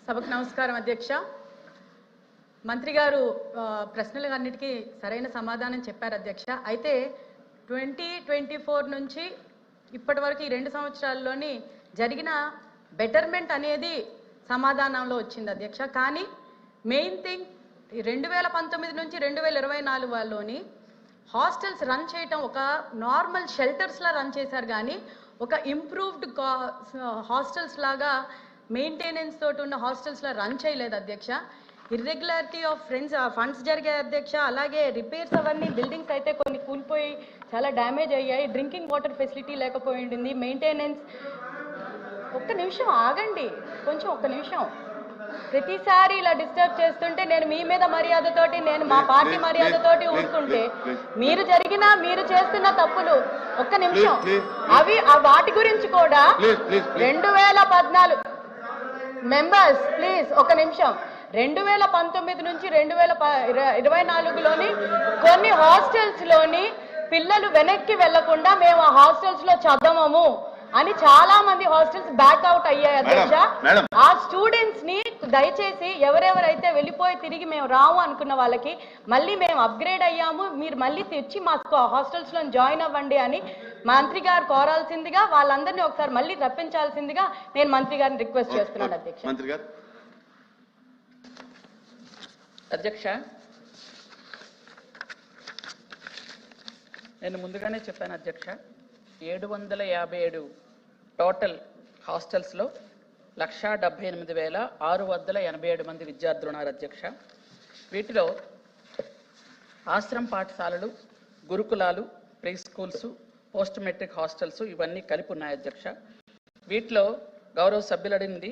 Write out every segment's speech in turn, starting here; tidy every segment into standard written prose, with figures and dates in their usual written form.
సభకు నమస్కారం అధ్యక్ష. మంత్రి గారు ప్రశ్నలన్నిటికీ సరైన సమాధానం చెప్పారు అధ్యక్ష. అయితే 2024 నుంచి ఇప్పటి వరకు ఈ 2 సంవత్సరాల్లోని జరిగిన బెటర్మెంట్ అనేది సమాధానంలో వచ్చింది అధ్యక్ష. కానీ మెయిన్ థింగ్ 2019 నుంచి 2024 వాళ్ళలోని హాస్టల్స్ రన్ చేయటం ఒక నార్మల్ షెల్టర్స్లా రన్ చేశారు, కానీ ఒక ఇంప్రూవ్డ్ హాస్టల్స్ లాగా మెయింటెనెన్స్ తోటి ఉన్న హాస్టల్స్లో రన్ చేయలేదు అధ్యక్ష. ఇర్రెగ్యులారిటీ ఆఫ్ ఫండ్స్ జరిగాయి అధ్యక్ష. అలాగే రిపేర్స్ అవన్నీ బిల్డింగ్స్ అయితే కొన్ని కూలిపోయి చాలా డ్యామేజ్ అయ్యాయి. డ్రింకింగ్ వాటర్ ఫెసిలిటీ లేకపోయి ఉంటుంది. మెయింటెనెన్స్ ఒక్క నిమిషం ఆగండి, కొంచెం ఒక్క నిమిషం. ప్రతిసారి ఇలా డిస్టర్బ్ చేస్తుంటే నేను మీ మీద మర్యాదతోటి, నేను మా పార్టీ మర్యాదతోటి ఊరుకుంటే మీరు చేస్తున్న తప్పులు ఒక్క నిమిషం అవి వాటి గురించి కూడా 2014 మెంబర్స్ ప్లీజ్ ఒక నిమిషం. 2019 నుంచి 2024లోని కొన్ని హాస్టల్స్ లోని పిల్లలు వెనక్కి వెళ్లకుండా మేము ఆ హాస్టల్స్ లో చదవము అని చాలా మంది హాస్టల్స్ బ్యాక్అవుట్ అయ్యాయి అధ్యక్ష. ఆ స్టూడెంట్స్ ని దయచేసి ఎవరెవరైతే వెళ్ళిపోయి తిరిగి మేము రాము అనుకున్న వాళ్ళకి మళ్ళీ మేము అప్గ్రేడ్ అయ్యాము, మీరు మళ్ళీ తెచ్చి మా హాస్టల్స్ లో జాయిన్ అవ్వండి అని మంత్రి గారు కోరాల్సిందిగా, వాళ్ళందరినీ ఒకసారి మళ్ళీ రప్పించాల్సిందిగా నేను మంత్రి గారిని రిక్వెస్ట్ చేస్తున్నాను అధ్యక్ష. అధ్యక్ష, నేను ముందుగానే చెప్పాను అధ్యక్ష, 757 టోటల్ హాస్టల్స్లో 178,687 మంది విద్యార్థులు ఉన్నారు అధ్యక్ష. వీటిలో ఆశ్రమ పాఠశాలలు, గురుకులాలు, pre schools, post matric hostels ఇవన్నీ కలిపి ఉన్నాయి అధ్యక్ష. వీటిలో గౌరవ సభ్యులు అడిగింది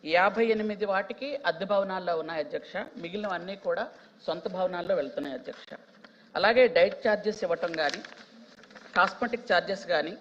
58 వాటికి అద్దె భవనాల్లో ఉన్నాయి అధ్యక్ష. మిగిలినవన్నీ కూడా సొంత భవనాల్లో వెళ్తున్నాయి అధ్యక్ష. అలాగే డైట్ ఛార్జెస్ ఇవ్వటం కానీ, కాస్మెటిక్ ఛార్జెస్ కానీ,